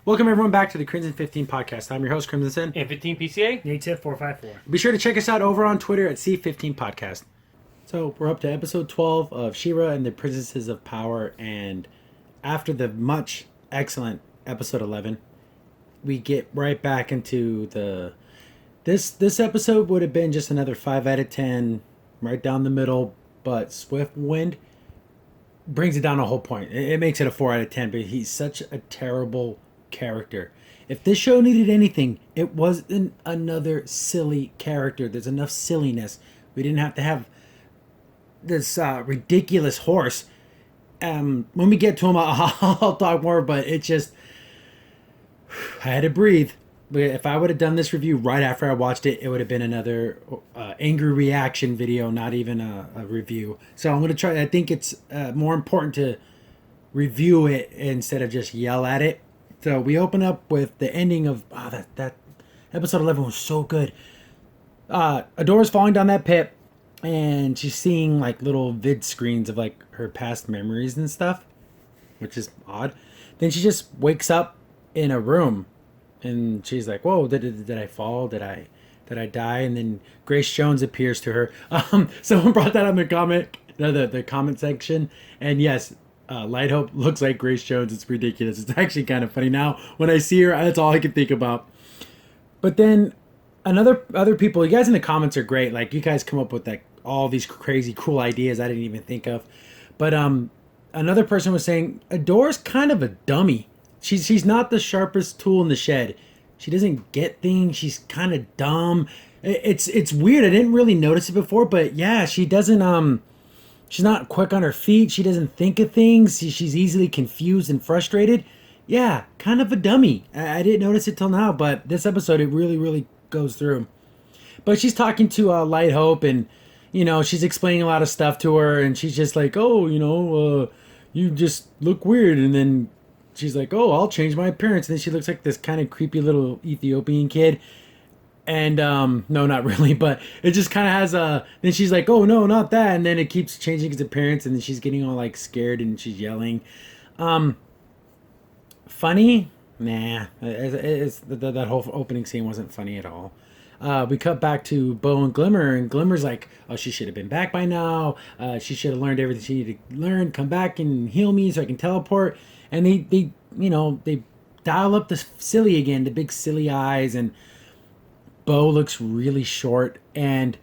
Welcome everyone back to the Crimson 15 podcast. I'm your host, Crimson Sin. And 15 PCA? Native 454. Be sure to check us out over on Twitter at C15 Podcast. So we're up to episode 12 of She-Ra and the Princesses of Power, and after the much excellent episode 11, we get right back into the... This episode would have been just another 5 out of 10, right down the middle, but Swiftwind brings it down a whole point. It makes it a 4 out of 10, but he's such a terrible character. If this show needed anything, it wasn't another silly character. There's enough silliness. We didn't have to have this ridiculous horse. When we get to him, I'll talk more, but it just... I had to breathe. But if I would have done this review right after I watched it, it would have been another angry reaction video, not even a review. So I'm going to try... I think it's more important to review it instead of just yell at it. So we open up with the ending of... that episode 11 was so good. Adora's falling down that pit, and she's seeing like little vid screens of like her past memories and stuff, which is odd. Then she just wakes up in a room, and she's like, "Whoa! Did I fall? Did I die?" And then Grace Jones appears to her. Someone brought that on the comment section, and yes, Light Hope looks like Grace Jones. It's ridiculous. It's actually kind of funny now when I see her. That's all I can think about. But then other people, you guys in the comments are great. Like, you guys come up with like all these crazy cool ideas I didn't even think of. But another person was saying Adora's kind of a dummy. She's not the sharpest tool in the shed. She doesn't get things. She's kind of dumb. It's weird. I didn't really notice it before, but yeah, she doesn't she's not quick on her feet. She doesn't think of things. She's easily confused and frustrated. Yeah, kind of a dummy. I didn't notice it till now, but this episode, it really, really goes through. But she's talking to Light Hope, and, you know, she's explaining a lot of stuff to her, and she's just like, "Oh, you know, you just look weird." And then she's like, "Oh, I'll change my appearance." And then she looks like this kind of creepy little Ethiopian kid. And, no, not really, but it just kind of has then she's like, "Oh, no, not that." And then it keeps changing his appearance, and then she's getting all, like, scared, and she's yelling. Funny? Nah. That whole opening scene wasn't funny at all. We cut back to Bo and Glimmer, and Glimmer's like, "Oh, she should have been back by now. She should have learned everything she needed to learn. Come back and heal me so I can teleport." And they dial up the silly again, the big silly eyes, and Bo looks really short, and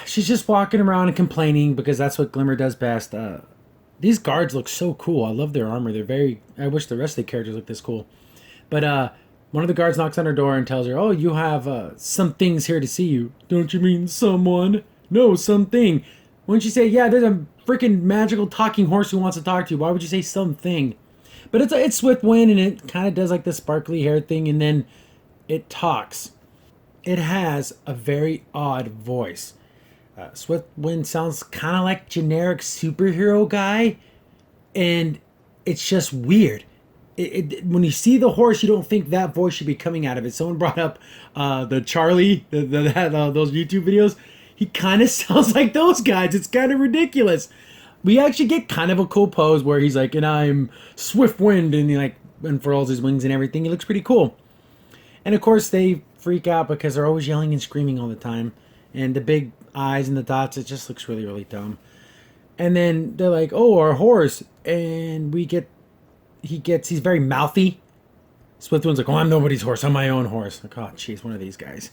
she's just walking around and complaining because that's what Glimmer does best. These guards look so cool. I love their armor. I wish the rest of the characters looked this cool. But one of the guards knocks on her door and tells her, "Oh, you have some things here to see you." "Don't you mean someone?" "No, something." Wouldn't you say, "Yeah, there's a freaking magical talking horse who wants to talk to you"? Why would you say something? But it's Swiftwind, and it kind of does like the sparkly hair thing, and then it talks. It has a very odd voice. Swiftwind sounds kind of like generic superhero guy, and it's just weird. When you see the horse, you don't think that voice should be coming out of it. Someone brought up the Charlie, those YouTube videos. He kind of sounds like those guys. It's kind of ridiculous. We actually get kind of a cool pose where he's like, "And I'm Swiftwind," and he like unfurls his wings and everything. He looks pretty cool. And of course, they freak out because they're always yelling and screaming all the time. And the big eyes and the dots, it just looks really, really dumb. And then they're like, "Oh, our horse." And he's very mouthy. Swiftwind's like, "Oh, I'm nobody's horse. I'm my own horse." Like, oh, jeez, one of these guys.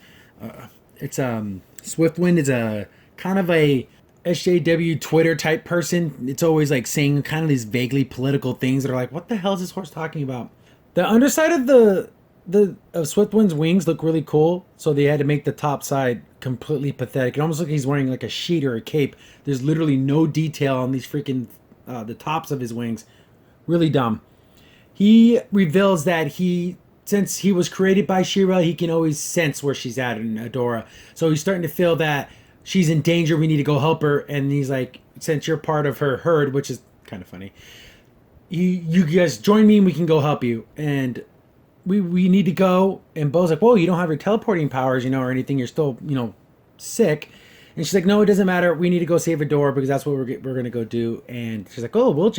Swiftwind is a kind of a SJW Twitter type person. It's always like saying kind of these vaguely political things that are like, what the hell is this horse talking about? The underside of of Swiftwind's wings look really cool, so they had to make the top side completely pathetic. It almost looks like he's wearing like a sheet or a cape. There's literally no detail on these freaking the tops of his wings. Really dumb. He reveals that since he was created by She-Ra, he can always sense where she's at in Adora. So he's starting to feel that she's in danger. We need to go help her. And he's like, "Since you're part of her herd," which is kind of funny, you guys join me and we can go help you. And we need to go. And Bo's like, "Whoa, you don't have your teleporting powers, or anything. You're still, sick." And she's like, no, it doesn't matter. We need to go save a door because that's what we're going to go do. And she's like, oh, well,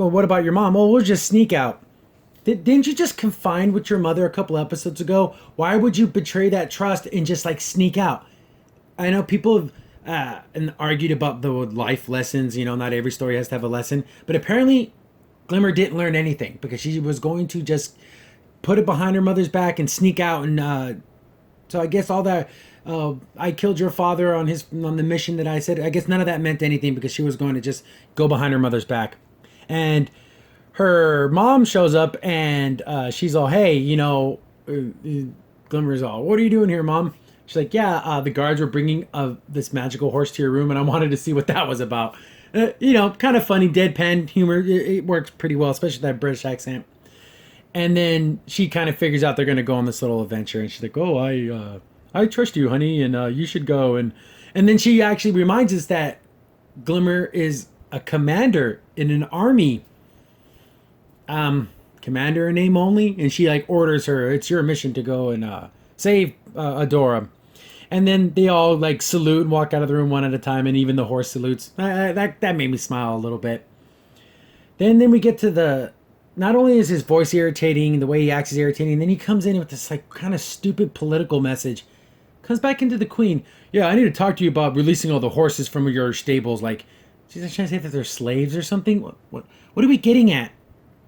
what about your mom? Well, we'll just sneak out. Didn't you just confide with your mother a couple episodes ago? Why would you betray that trust and just like sneak out? I know people have and argued about the life lessons. Not every story has to have a lesson. But apparently, Glimmer didn't learn anything because she was going to just put it behind her mother's back and sneak out. And so I guess all that, I killed your father on the mission that I said, I guess none of that meant anything because she was going to just go behind her mother's back. And her mom shows up and she's all, hey, Glimmer's all, what are you doing here, Mom? She's like, yeah, the guards were bringing this magical horse to your room, and I wanted to see what that was about. Kind of funny, deadpan humor. It works pretty well, especially that British accent. And then she kind of figures out they're going to go on this little adventure, and she's like, oh, I trust you, honey, and you should go. And then she actually reminds us that Glimmer is a commander in an army. Commander in name only, and she like orders her, it's your mission to go and save Adora. And then they all like salute and walk out of the room one at a time, and even the horse salutes. That made me smile a little bit. Then we get to not only is his voice irritating, the way he acts is irritating, then he comes in with this like kind of stupid political message. Comes back into the Queen. Yeah, I need to talk to you about releasing all the horses from your stables. Like, she's trying to say that they're slaves or something. What are we getting at?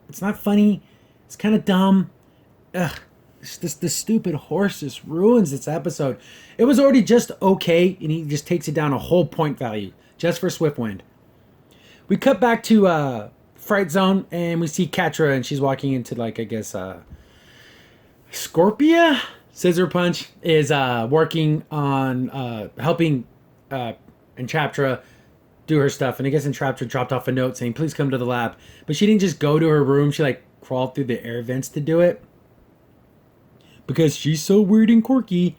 It's not funny. It's kind of dumb. Ugh. The stupid horse just ruins this episode. It was already just okay, and he just takes it down a whole point value just for Swiftwind. We cut back to Fright Zone, and we see Catra, and she's walking into like, I guess, Scorpia? Scissor Punch is working on helping Entraptra do her stuff. And I guess Entraptra dropped off a note saying, please come to the lab. But she didn't just go to her room. She like crawled through the air vents to do it. Because she's so weird and quirky.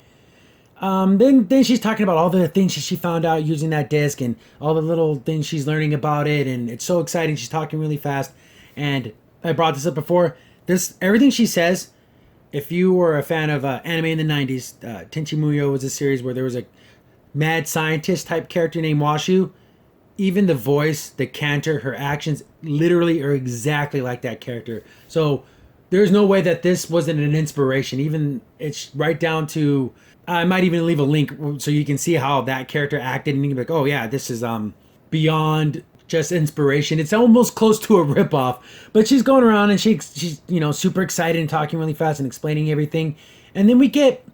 Then she's talking about all the things she found out using that disc and all the little things she's learning about it. And it's so exciting. She's talking really fast. And I brought this up before. Everything she says, if you were a fan of anime in the 90s, Tenchi Muyo was a series where there was a mad scientist type character named Washu. Even the voice, the canter, her actions literally are exactly like that character. So there's no way that this wasn't an inspiration. Even it's right down to, I might even leave a link so you can see how that character acted, and you can be like, oh yeah, this is beyond just inspiration. It's almost close to a ripoff. But she's going around and she's super excited and talking really fast and explaining everything. And then we get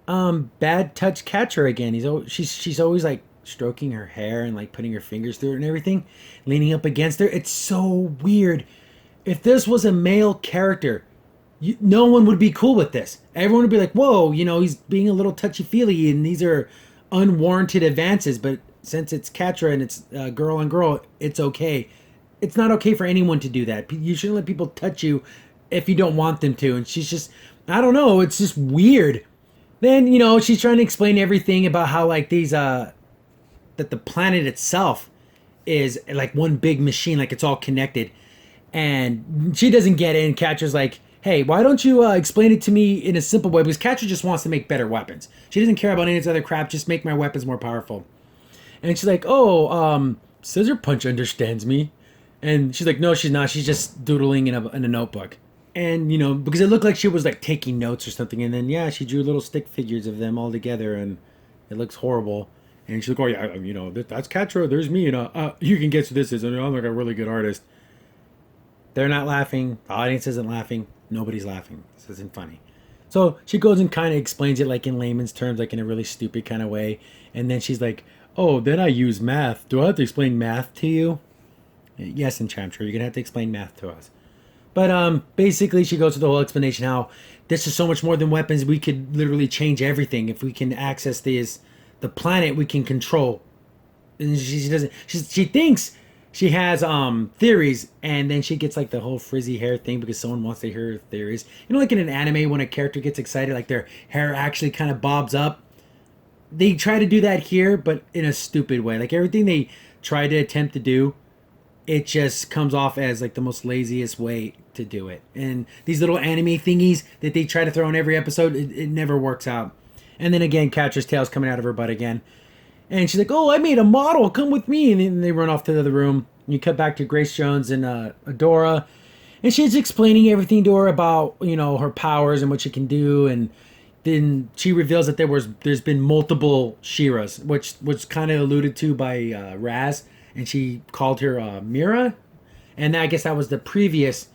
Bad Touch Catcher again. She's always like stroking her hair and like putting her fingers through it and everything, leaning up against her. It's so weird. If this was a male character, no one would be cool with this. Everyone would be like, whoa, he's being a little touchy-feely, and these are unwarranted advances. But since it's Catra and it's girl on girl, it's okay. It's not okay for anyone to do that. You shouldn't let people touch you if you don't want them to. And she's just, I don't know, it's just weird. Then, she's trying to explain everything about how, like, that the planet itself is like one big machine, like it's all connected. And she doesn't get it, and Catra's like, hey, why don't you explain it to me in a simple way? Because Catra just wants to make better weapons. She doesn't care about any of this other crap, just make my weapons more powerful. And she's like, Scissor Punch understands me. And she's like, no, she's not. She's just doodling in a notebook. And, because it looked like she was like taking notes or something. And then, yeah, she drew little stick figures of them all together, and it looks horrible. And she's like, oh, yeah, that's Catra, there's me. You can guess who this is. And I'm like a really good artist. They're not laughing. The audience isn't laughing. Nobody's laughing. This isn't funny. So she goes and kind of explains it like in layman's terms, like in a really stupid kind of way. And then she's like, oh, then I use math. Do I have to explain math to you? Yes, Enchantress, you're going to have to explain math to us. But basically she goes through the whole explanation how this is so much more than weapons. We could literally change everything. If we can access the planet, we can control. And she thinks she has theories, and then she gets like the whole frizzy hair thing because someone wants to hear her theories. Like in an anime when a character gets excited, like their hair actually kind of bobs up. They try to do that here, but in a stupid way. Like everything they try to attempt to do, it just comes off as like the most laziest way to do it. And these little anime thingies that they try to throw in every episode, it never works out. And then again, Catra's tail's coming out of her butt again. And she's like, "Oh, I made a model. Come with me." And then they run off to the other room. And you cut back to Grace Jones and Adora, and she's explaining everything to her about her powers and what she can do. And then she reveals that there's been multiple Shiras, which was kind of alluded to by Raz, and she called her Mira, and I guess that was the previous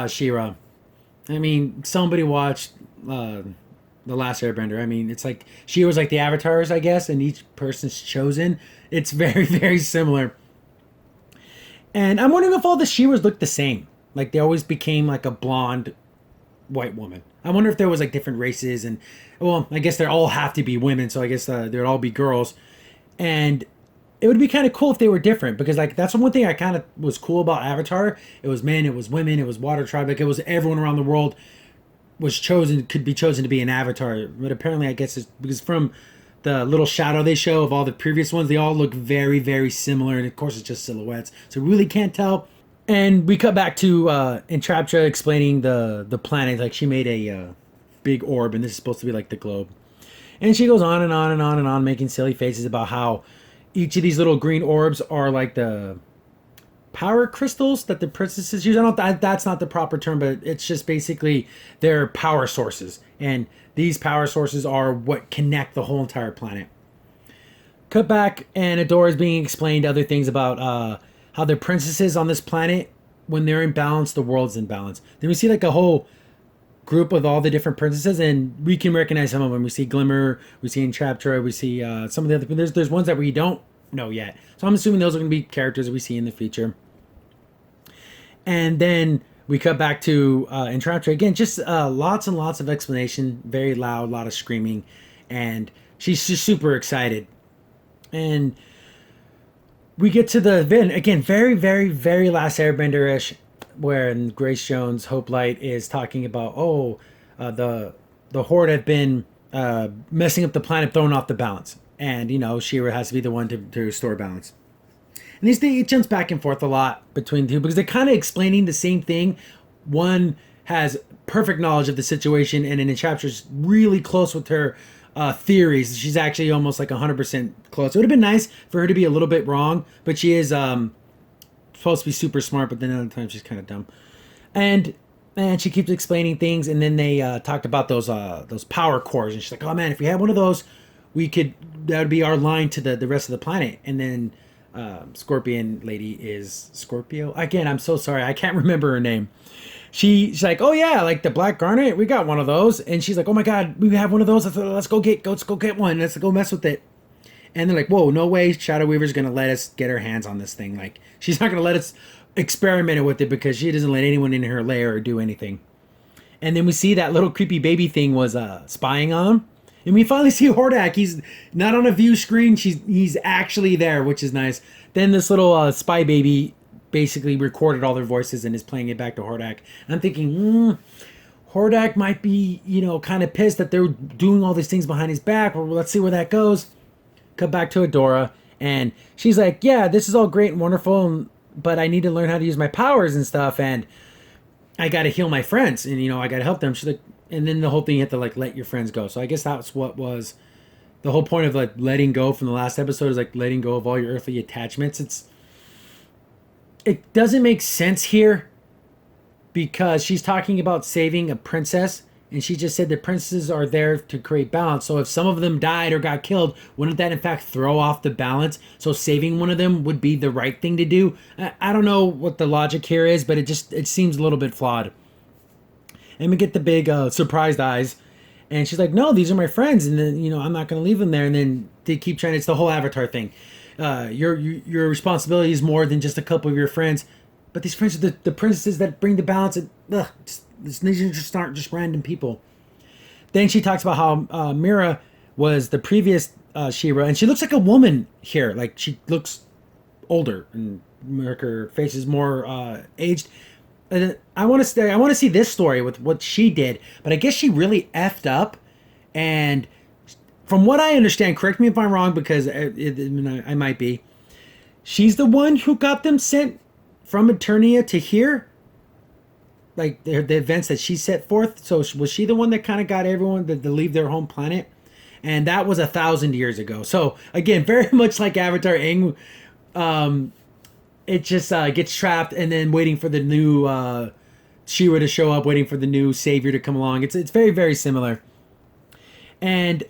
Shira. I mean, somebody watched the Last Airbender. I mean, it's like she was like the avatars, I guess, and each person's chosen. It's very very similar. And I'm wondering if all the Shiras look the same. Like they always became like a blonde white woman. I wonder if there was like different races and well, I guess they all have to be women, so I guess they'd all be girls. And it would be kind of cool if they were different because like that's one thing I kind of was cool about Avatar. It was men, it was women, it was water tribe, like it was everyone around the world could be chosen to be an avatar. But apparently I guess it's because from the little shadow they show of all the previous ones, they all look very very similar, and of course it's just silhouettes, so really can't tell. And we cut back to Entrapta explaining the planet. Like she made a big orb, and this is supposed to be like the globe. And she goes on and on and on and on, making silly faces about how each of these little green orbs are like the power crystals that the princesses use. I don't. That's not the proper term, but it's just basically their power sources. And these power sources are what connect the whole entire planet. Cut back, and Adora is being explained other things about how the princesses on this planet, when they're in balance, the world's in balance. Then we see like a whole group of all the different princesses, and we can recognize some of them. We see Glimmer, we see Entrapta, we see some of the other. There's ones that we don't know yet. So I'm assuming those are going to be characters that we see in the future. And then we cut back to Entrapta again. Just lots and lots of explanation. Very loud, a lot of screaming, and she's just super excited. And we get to the event again, very, very, very Last Airbender-ish, where Grace Jones, Hope Light, is talking about, the Horde have been messing up the planet, throwing off the balance. And, She-Ra has to be the one to restore balance. And it jumps back and forth a lot between the two because they're kind of explaining the same thing. One has perfect knowledge of the situation, and in a chapter's really close with her theories. She's actually almost like 100% close. It would have been nice for her to be a little bit wrong, but she is supposed to be super smart, but then other times she's kind of dumb. And she keeps explaining things, and then they talked about those power cores, and she's like, "Oh man, if we had one of those, that would be our line to the rest of the planet." And then Scorpion Lady is Scorpio. Again, I'm so sorry, I can't remember her name. She's like, "Oh yeah, like the Black Garnet, we got one of those." And she's like, "Oh my god, we have one of those. Let's go get one. Let's go mess with it." And they're like, "Whoa, no way, Shadow Weaver's gonna let us get her hands on this thing. Like, she's not gonna let us experiment with it because she doesn't let anyone in her lair or do anything." And then we see that little creepy baby thing was spying on him. And we finally see Hordak. He's not on a view screen. He's actually there, which is nice. Then this little spy baby basically recorded all their voices and is playing it back to Hordak. And I'm thinking, Hordak might be, kind of pissed that they're doing all these things behind his back. Well, let's see where that goes. Cut back to Adora, and she's like, "Yeah, this is all great and wonderful, but I need to learn how to use my powers and stuff, and I got to heal my friends, and I got to help them." She's like, and then the whole thing, you have to like let your friends go. So I guess that's what was the whole point of like letting go from the last episode, is like letting go of all your earthly attachments. It doesn't make sense here because she's talking about saving a princess, and she just said the princesses are there to create balance. So if some of them died or got killed, wouldn't that in fact throw off the balance? So saving one of them would be the right thing to do. I don't know what the logic here is, but it seems a little bit flawed. And we get the big surprised eyes, and she's like, "No, these are my friends, and then I'm not going to leave them there." And then they keep trying. It's the whole Avatar thing. Your responsibility is more than just a couple of your friends, but these friends are the princesses that bring the balance. And these just aren't just random people. Then she talks about how Mira was the previous She-Ra, and she looks like a woman here. Like she looks older, and her face is more aged. And I want to see this story with what she did, but I guess she really effed up. And from what I understand, correct me if I'm wrong, because I might be. She's the one who got them sent from Eternia to here, like the events that she set forth. So was she the one that kind of got everyone to leave their home planet? and that was 1,000 years ago. So again, very much like Avatar, Aang, it just gets trapped and then waiting for the new She-Ra to show up, waiting for the new savior to come along. It's very, very similar. And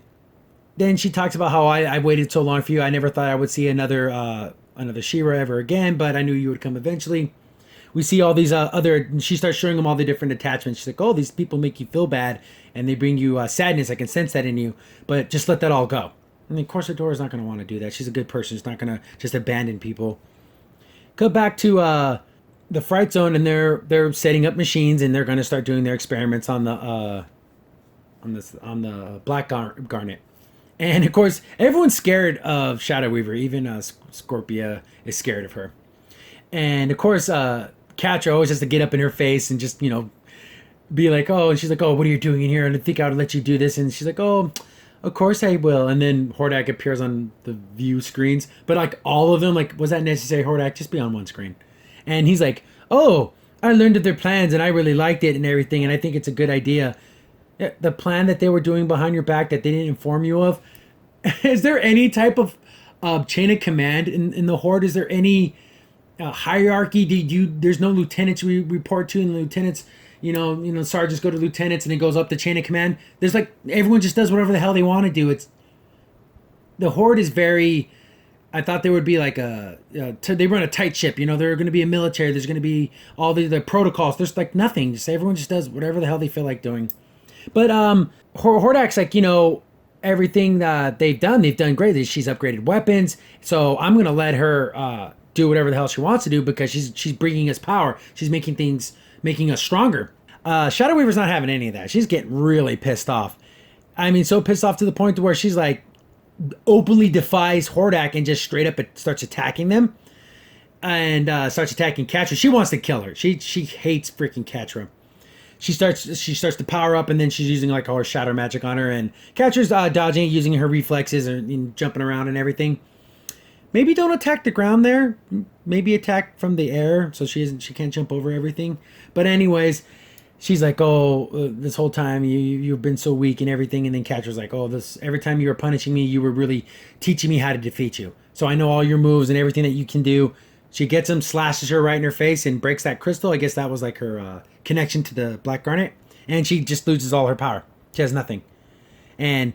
then she talks about how I waited so long for you. I never thought I would see another She-Ra ever again, but I knew you would come eventually. We see all these she starts showing them all the different attachments. She's like, oh, these people make you feel bad and they bring you sadness. I can sense that in you, but just let that all go. And of course, Adora's not going to want to do that. She's a good person. She's not going to just abandon people. Go back to the Fright Zone, and they're setting up machines, and they're going to start doing their experiments on the Black Garnet. And of course, everyone's scared of Shadow Weaver. Even Scorpia is scared of her. And of course, Catra always has to get up in her face and just be like, oh, and she's like, oh, what are you doing in here? I didn't think I would let you do this. And she's like, oh, of course I will. And then Hordak appears on the view screens, but like all of them, like, was that necessary, Hordak? Just be on one screen. And he's like, oh, I learned of their plans and I really liked it and everything, and I think it's a good idea. The plan that they were doing behind your back that they didn't inform you of. Is there any type of chain of command in the Horde? Is there any hierarchy? There's no lieutenants we report to, and the lieutenants, sergeants go to lieutenants, and it goes up the chain of command. There's like, everyone just does whatever the hell they want to do. The Horde is very. I thought there would be like they run a tight ship. They're going to be a military. There's going to be all the protocols. There's like nothing. Just everyone just does whatever the hell they feel like doing. But Hordak's like, everything that they've done great. She's upgraded weapons, so I'm going to let her do whatever the hell she wants to do because she's bringing us power. She's making us stronger. Shadow Weaver's not having any of that. She's getting really pissed off. I mean, so pissed off to the point to where she's like openly defies Hordak and just straight up starts attacking them, and starts attacking Catra. She wants to kill her. She hates freaking Catra. She starts to power up, and then she's using like all her shadow magic on her, and Catra's dodging, using her reflexes and jumping around and everything. Maybe don't attack the ground there. Maybe attack from the air so she can't jump over everything. But anyways, she's like, oh, this whole time you've been so weak and everything. And then Catra's like, oh, every time you were punishing me, you were really teaching me how to defeat you. So I know all your moves and everything that you can do. She gets him, slashes her right in her face, and breaks that crystal. I guess that was like her connection to the Black Garnet. And she just loses all her power. She has nothing. And,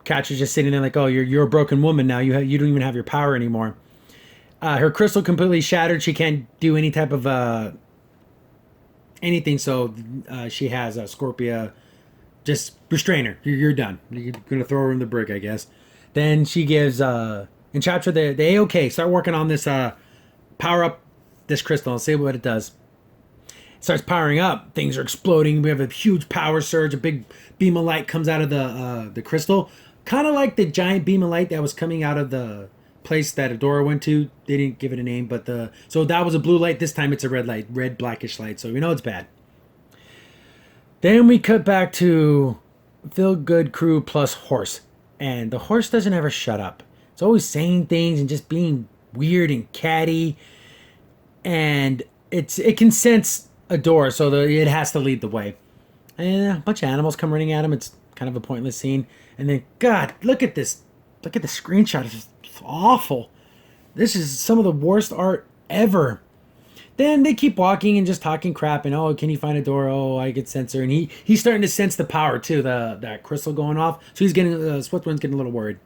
Catra's just sitting there like, oh, you're a broken woman now. You don't even have your power anymore. Her crystal completely shattered. She can't do any type of anything. So she has Scorpia just restrain her. You're done. You're gonna throw her in the brig, I guess. Then she gives Enchaptra the A-OK. Start working on this power up this crystal and see what it does. It starts powering up. Things are exploding. We have a huge power surge. A big beam of light comes out of the crystal. Kind of like the giant beam of light that was coming out of the place that Adora went to. They didn't give it a name, but so that was a blue light. This time it's a red light, red blackish light. So we know it's bad. Then we cut back to Feel Good Crew plus Horse, and the Horse doesn't ever shut up. It's always saying things and just being weird and catty, and it can sense Adora, so it has to lead the way. And a bunch of animals come running at him. It's kind of a pointless scene. And then, God, look at this. Look at the screenshot. It's awful. This is some of the worst art ever. Then they keep walking and just talking crap. And, oh, can you find Adora? Oh, I get sensor. And he's starting to sense the power, too, that crystal going off. So he's getting, Swiftwind's getting a little worried.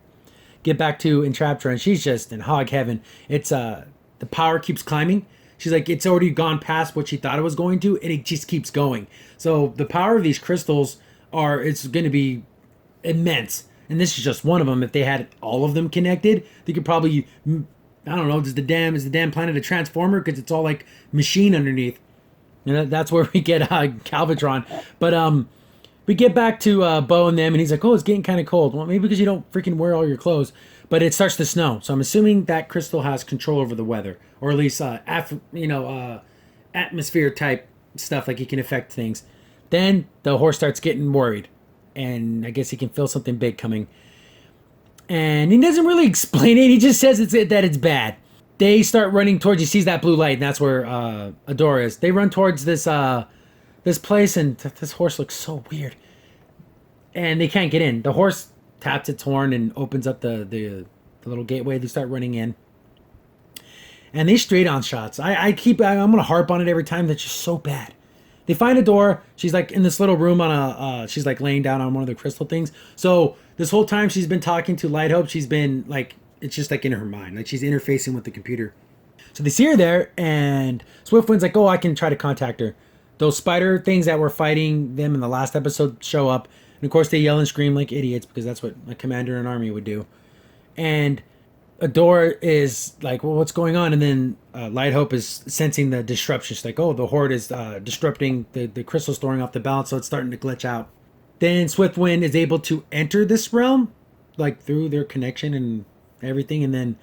Get back to Entraptra, and she's just in hog heaven. It's, the power keeps climbing. She's like, it's already gone past what she thought it was going to, and it just keeps going. So the power of these crystals it's going to be immense. And this is just one of them. If they had all of them connected, they could probably, I don't know, is the damn planet a transformer? Because it's all like machine underneath. And that's where we get Calvatron. But we get back to Bo and them, and he's like, oh, it's getting kind of cold. Well, maybe because you don't freaking wear all your clothes. But it starts to snow. So I'm assuming that crystal has control over the weather. Or at least, atmosphere type stuff, like he can affect things. Then the Horse starts getting worried. And I guess he can feel something big coming. And he doesn't really explain it. He just says that it's bad. They start running towards, he sees that blue light, and that's where Adora is. They run towards this place, and this Horse looks so weird. And they can't get in. The Horse taps its horn and opens up the little gateway. They start running in. And they straight on shots. I'm going to harp on it every time. That's just so bad. They find a door. She's like in this little room on she's like laying down on one of the crystal things. So this whole time she's been talking to Light Hope. She's been like, it's just like in her mind. Like she's interfacing with the computer. So they see her there and Swiftwind's like, oh, I can try to contact her. Those spider things that were fighting them in the last episode show up. And of course they yell and scream like idiots because that's what a commander in an army would do. And Adora is like, well, what's going on? And then Light Hope is sensing the disruption. She's like, oh, the Horde is disrupting the crystals throwing off the balance, so it's starting to glitch out. Then Swiftwind is able to enter this realm, like through their connection and everything. And then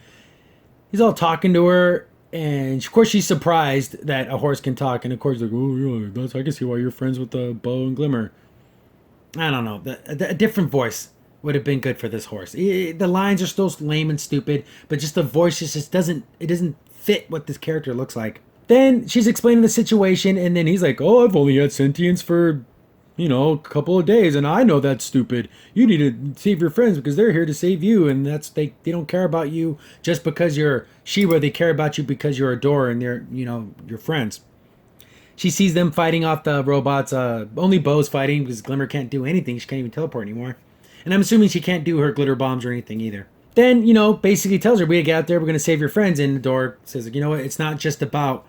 he's all talking to her. And of course, she's surprised that a horse can talk. And of course, like, oh, yeah, I can see why you're friends with the Bow and Glimmer. I don't know. A different voice would have been good for this horse. The lines are still lame and stupid, but just the voice just doesn't fit what this character looks like. Then she's explaining the situation, and then he's like, oh, I've only had sentience for, a couple of days, and I know that's stupid. You need to save your friends because they're here to save you, and they don't care about you just because you're She-Ra. They care about you because you're Adora and they're, your friends. She sees them fighting off the robots. Only Bow's fighting because Glimmer can't do anything. She can't even teleport anymore. And I'm assuming she can't do her glitter bombs or anything either. Then, basically tells her, we gotta get out there, we're gonna save your friends. And Adora says, you know what, it's not just about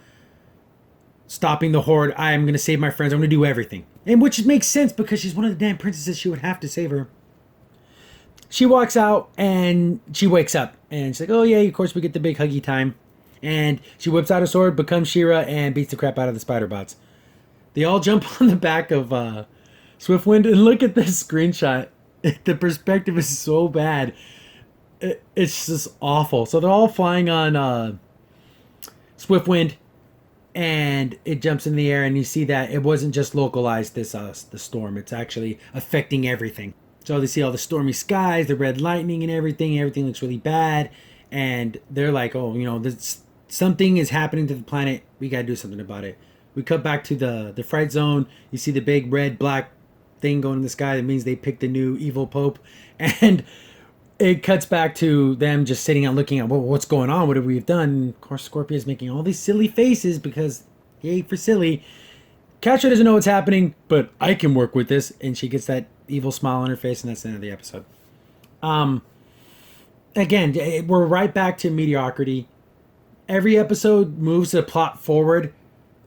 stopping the Horde. I'm gonna save my friends. I'm gonna do everything. And which makes sense because she's one of the damn princesses. She would have to save her. She walks out and she wakes up. And she's like, oh yeah, of course we get the big huggy time. And she whips out her sword, becomes She-Ra, and beats the crap out of the spider bots. They all jump on the back of Swiftwind. And look at this screenshot. The perspective is so bad. It's just awful. So they're all flying on Swiftwind, and it jumps in the air, and you see that it wasn't just localized, the storm. It's actually affecting everything. So they see all the stormy skies, the red lightning and everything. Everything looks really bad. And they're like, oh, something is happening to the planet. We got to do something about it. We cut back to the fright zone. You see the big red, black thing going in the sky. That means they picked a new evil pope. And it cuts back to them just sitting and looking at, well, what's going on? What have we done? And of course, Scorpia is making all these silly faces because, yay for silly. Catra doesn't know what's happening, but I can work with this. And she gets that evil smile on her face, and that's the end of the episode. Again, we're right back to mediocrity. Every episode moves the plot forward.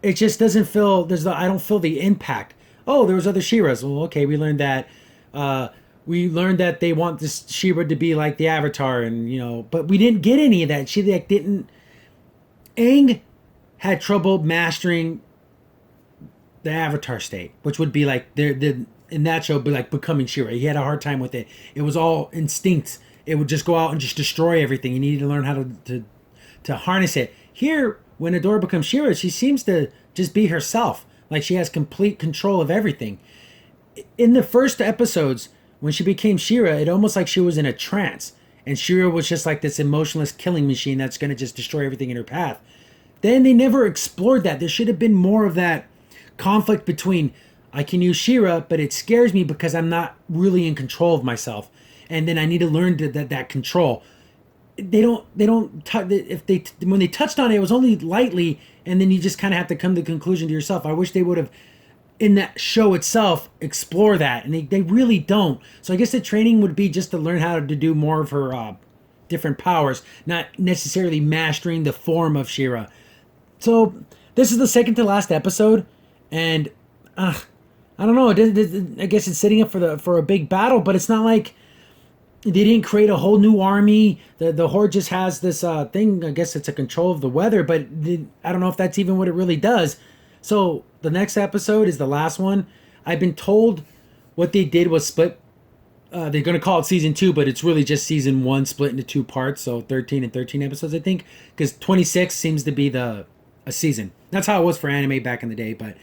It just doesn't feel, I don't feel the impact. Oh, there was other She-Ras. Well, okay, we learned that. We learned that they want this She-Ra to be like the Avatar, and but we didn't get any of that. She didn't. Aang had trouble mastering the Avatar state, which would be like in that show, be like becoming She-Ra. He had a hard time with it. It was all instinct. It would just go out and just destroy everything. You needed to learn how to harness it. Here, when Adora becomes She-Ra, she seems to just be herself. Like she has complete control of everything. In the first episodes, when she became She-Ra, it almost like she was in a trance. And She-Ra was just like this emotionless killing machine that's going to just destroy everything in her path. Then they never explored that. There should have been more of that conflict between, I can use She-Ra, but it scares me because I'm not really in control of myself. And then I need to learn that control. They don't when they touched on it, it was only lightly, and then you just kind of have to come to the conclusion to yourself. I wish they would have, in that show itself, explore that, and they really don't. So I guess the training would be just to learn how to do more of her different powers, not necessarily mastering the form of She-Ra. So this is the second to last episode, and I don't know. I guess it's setting up for a big battle, but it's not like they didn't create a whole new army. The Horde just has this thing. I guess it's a control of the weather, but I don't know if that's even what it really does. So the next episode is the last one. I've been told what they did was split. They're going to call it season 2, but it's really just season 1 split into 2 parts. So 13 and 13 episodes, I think, because 26 seems to be a season. That's how it was for anime back in the day. But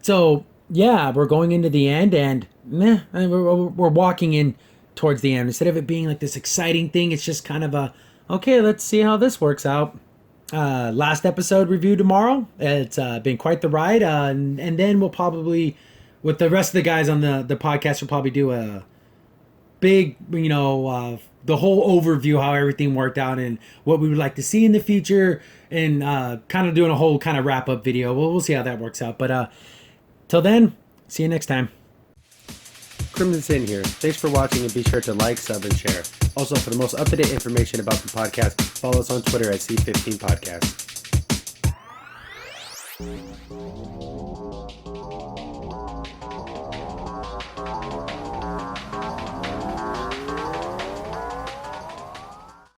so yeah, we're going into the end, and we're walking in towards the end. Instead of it being like this exciting thing, it's just kind of okay, let's see how this works out. Last episode review tomorrow. It's been quite the ride, and then we'll probably, with the rest of the guys on the podcast, we'll probably do big, the whole overview, how everything worked out and what we would like to see in the future, and kind of doing a whole kind of wrap up video. We'll see how that works out. But till then, see you next time. Crimson Sin here. Thanks for watching, and be sure to like, sub, and share. Also, for the most up-to-date information about the podcast, follow us on Twitter at C15 Podcast.